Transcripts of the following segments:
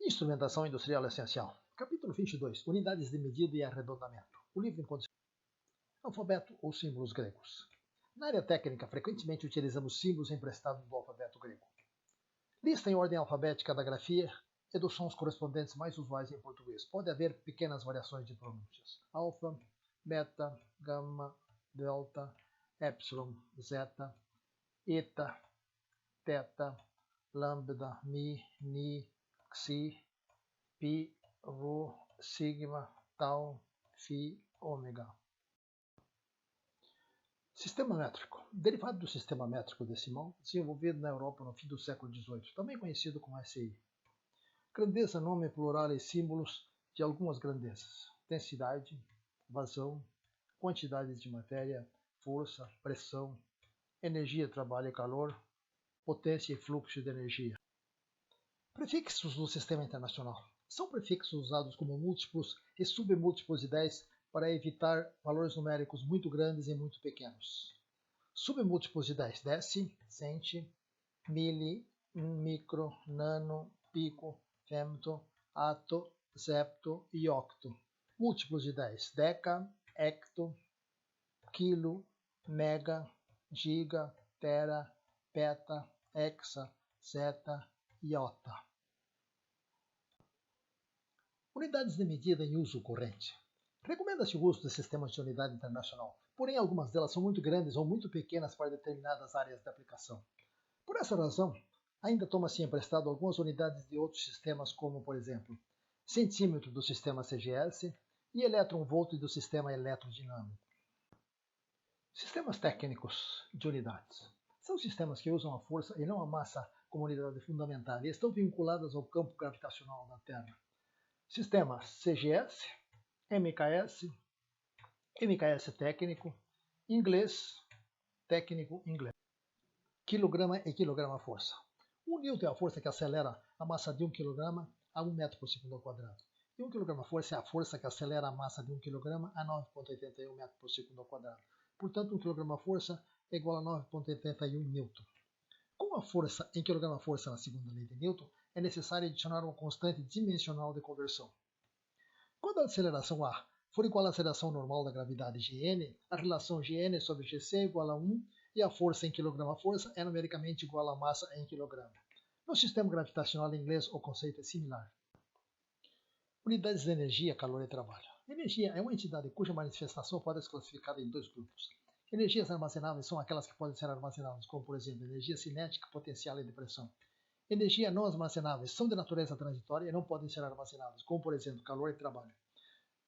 Instrumentação industrial essencial. Capítulo 22. Unidades de medida e arredondamento. O livro em condições. Alfabeto ou símbolos gregos. Na área técnica, frequentemente utilizamos símbolos emprestados do alfabeto grego. Lista em ordem alfabética da grafia e dos sons correspondentes mais usuais em português. Pode haver pequenas variações de pronúncias. Alfa, beta, gama, delta, epsilon, zeta, eta, teta, lambda, mi, ni, xi, pi, rho, sigma, tau, phi, ômega. Sistema métrico. Derivado do sistema métrico decimal, desenvolvido na Europa no fim do século XVIII, também conhecido como SI. Grandeza, nome plural e símbolos de algumas grandezas. Densidade, vazão, quantidades de matéria, força, pressão, energia, trabalho e calor, potência e fluxo de energia. Prefixos do sistema internacional. São prefixos usados como múltiplos e submúltiplos de 10 para evitar valores numéricos muito grandes e muito pequenos. Submúltiplos de 10, deci, centi, mili, micro, nano, pico, femto, ato, septo e octo. Múltiplos de 10, deca, hecto, quilo, mega, giga, tera, peta, hexa, zeta, iota. Unidades de medida em uso corrente. Recomenda-se o uso de sistemas de unidade internacional, porém algumas delas são muito grandes ou muito pequenas para determinadas áreas de aplicação. Por essa razão, ainda toma-se emprestado algumas unidades de outros sistemas, como, por exemplo, centímetro do sistema CGS e elétron-volt do sistema eletrodinâmico. Sistemas técnicos de unidades. São sistemas que usam a força e não a massa como unidade fundamental e estão vinculadas ao campo gravitacional da Terra. Sistemas CGS, MKS, MKS técnico, inglês, técnico, inglês. Quilograma e quilograma-força. 1 N é a força que acelera a massa de 1 kg a 1 metro por segundo ao quadrado. E 1 kg-força é a força que acelera a massa de 1 kg a 9,81 metros por segundo ao quadrado. Portanto, 1 kg-força é igual a 9,81 N. Com a força em kg-força na segunda lei de Newton, é necessário adicionar uma constante dimensional de conversão. Quando a aceleração A for igual à aceleração normal da gravidade Gn, a relação Gn sobre Gc é igual a 1 e a força em kg-força é numericamente igual à massa em kg. No sistema gravitacional inglês, o conceito é similar. Unidades de energia, calor e trabalho. Energia é uma entidade cuja manifestação pode ser classificada em dois grupos. Energias armazenáveis são aquelas que podem ser armazenadas, como por exemplo, energia cinética, potencial e depressão. Energia não armazenáveis são de natureza transitória e não podem ser armazenadas, como por exemplo, calor e trabalho.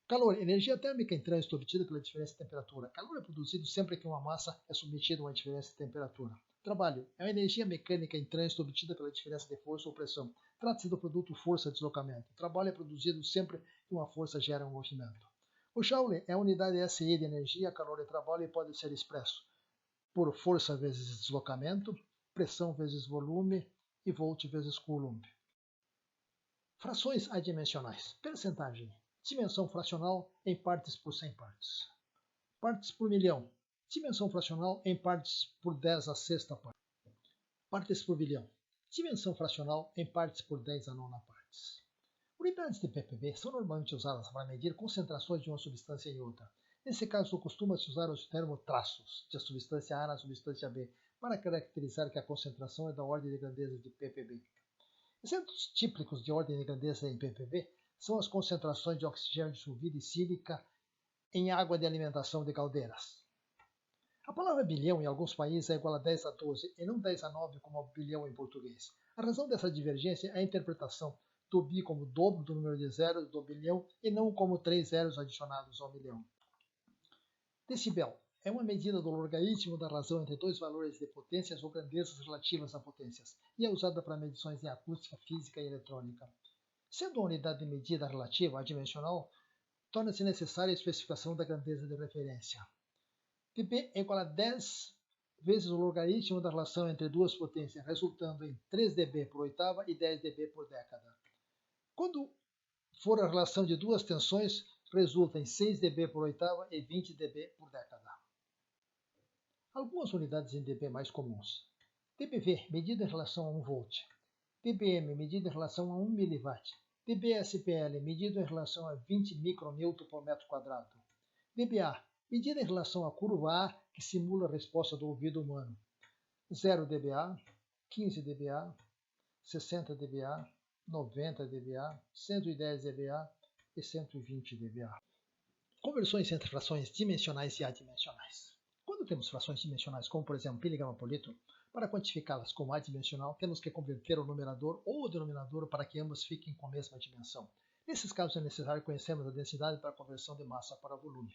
Calor, energia térmica em trânsito obtida pela diferença de temperatura. Calor é produzido sempre que uma massa é submetida a uma diferença de temperatura. Trabalho é uma energia mecânica em trânsito obtida pela diferença de força ou pressão. Trata-se do produto força-deslocamento. Trabalho é produzido sempre que uma força gera um movimento. O Joule é a unidade SI de energia, calor e trabalho e pode ser expresso por força vezes deslocamento, pressão vezes volume e volt vezes coulomb. Frações adimensionais. Percentagem. Dimensão fracional em partes por 100 partes. Partes por milhão. Dimensão fracional em partes por 10 a sexta parte. Partes por bilhão. Dimensão fracional em partes por 10 a nona partes. Unidades de ppb são normalmente usadas para medir concentrações de uma substância em outra. Nesse caso, costuma-se usar o termo traços de substância A na substância B para caracterizar que a concentração é da ordem de grandeza de ppb. Exemplos típicos de ordem de grandeza em ppb são as concentrações de oxigênio dissolvido e sílica em água de alimentação de caldeiras. A palavra bilhão em alguns países é igual a 10 a 12 e não 10 a 9 como a bilhão em português. A razão dessa divergência é a interpretação do bi como dobro do número de zeros do bilhão e não como 3 zeros adicionados ao milhão. Decibel é uma medida do logaritmo da razão entre dois valores de potências ou grandezas relativas a potências e é usada para medições em acústica, física e eletrônica. Sendo a unidade de medida relativa adimensional, torna-se necessária a especificação da grandeza de referência. dB é igual a 10 vezes o logaritmo da relação entre duas potências, resultando em 3 dB por oitava e 10 dB por década. Quando for a relação de duas tensões, resulta em 6 dB por oitava e 20 dB por década. Algumas unidades em dB mais comuns. dBV, medida em relação a 1 volt. dBm, medida em relação a 1 mW. dB/SPL, medido em relação a 20 micronewton por metro quadrado. dBA, medida em relação à curva A, que simula a resposta do ouvido humano. 0 dBA, 15 dBA, 60 dBA, 90 dBA, 110 dBA e 120 dBA. Conversões entre frações dimensionais e adimensionais. Quando temos frações dimensionais, como por exemplo miligrama por litro, para quantificá-las como adimensional, temos que converter o numerador ou o denominador para que ambas fiquem com a mesma dimensão. Nesses casos é necessário conhecermos a densidade para a conversão de massa para volume.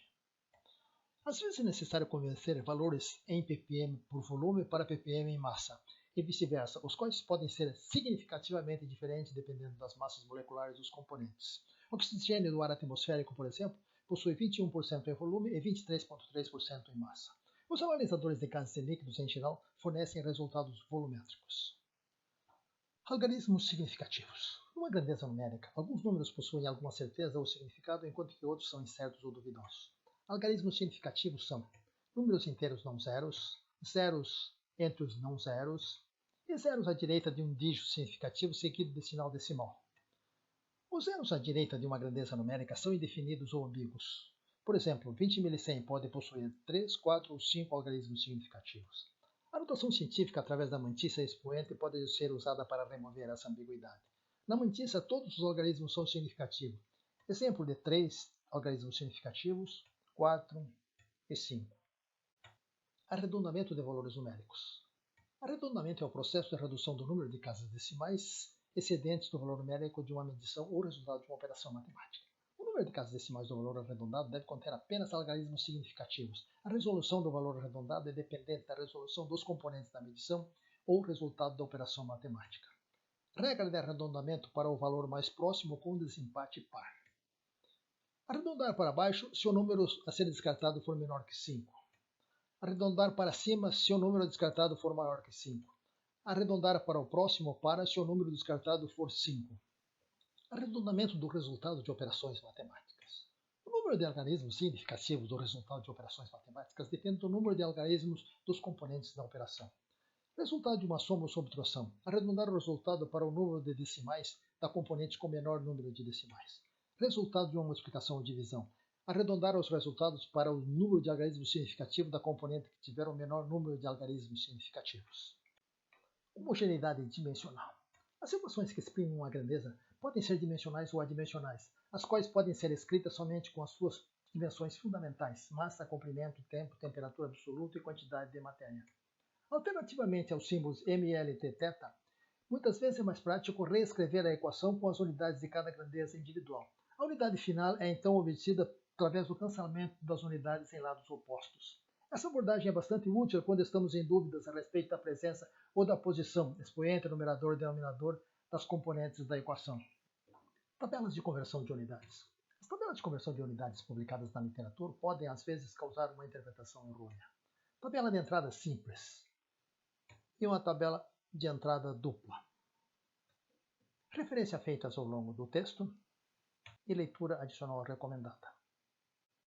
Às vezes é necessário converter valores em ppm por volume para ppm em massa, e vice-versa, os quais podem ser significativamente diferentes dependendo das massas moleculares dos componentes. O oxigênio do ar atmosférico, por exemplo, possui 21% em volume e 23,3% em massa. Os analisadores de gases e líquidos, em geral, fornecem resultados volumétricos. Algarismos significativos. Numa grandeza numérica, alguns números possuem alguma certeza ou significado, enquanto que outros são incertos ou duvidosos. Algarismos significativos são números inteiros não zeros, zeros entre os não zeros e zeros à direita de um dígito significativo seguido de sinal decimal. Os zeros à direita de uma grandeza numérica são indefinidos ou ambíguos. Por exemplo, 20 milicem pode possuir 3, 4 ou 5 algarismos significativos. A notação científica através da mantissa expoente pode ser usada para remover essa ambiguidade. Na mantissa, todos os algarismos são significativos. Exemplo de 3 algarismos significativos, 4 e 5. Arredondamento de valores numéricos. Arredondamento é o processo de redução do número de casas decimais excedentes do valor numérico de uma medição ou resultado de uma operação matemática. O número de casas decimais do valor arredondado deve conter apenas algarismos significativos. A resolução do valor arredondado é dependente da resolução dos componentes da medição ou resultado da operação matemática. Regra de arredondamento para o valor mais próximo com desempate par. Arredondar para baixo se o número a ser descartado for menor que 5. Arredondar para cima se o número descartado for maior que 5. Arredondar para o próximo par se o número descartado for 5. Arredondamento do resultado de operações matemáticas. O número de algarismos significativos do resultado de operações matemáticas depende do número de algarismos dos componentes da operação. Resultado de uma soma ou subtração. Arredondar o resultado para o número de decimais da componente com menor número de decimais. Resultado de uma multiplicação ou divisão. Arredondar os resultados para o número de algarismos significativo da componente que tiver o menor número de algarismos significativos. Homogeneidade dimensional. As equações que exprimem uma grandeza podem ser dimensionais ou adimensionais, as quais podem ser escritas somente com as suas dimensões fundamentais, massa, comprimento, tempo, temperatura absoluta e quantidade de matéria. Alternativamente aos símbolos m, l e θ, muitas vezes é mais prático reescrever a equação com as unidades de cada grandeza individual. A unidade final é então obtida através do cancelamento das unidades em lados opostos. Essa abordagem é bastante útil quando estamos em dúvidas a respeito da presença ou da posição, expoente, numerador e denominador, das componentes da equação. Tabelas de conversão de unidades. As tabelas de conversão de unidades publicadas na literatura podem, às vezes, causar uma interpretação errônea. Tabela de entrada simples e uma tabela de entrada dupla. Referência feitas ao longo do texto e leitura adicional recomendada.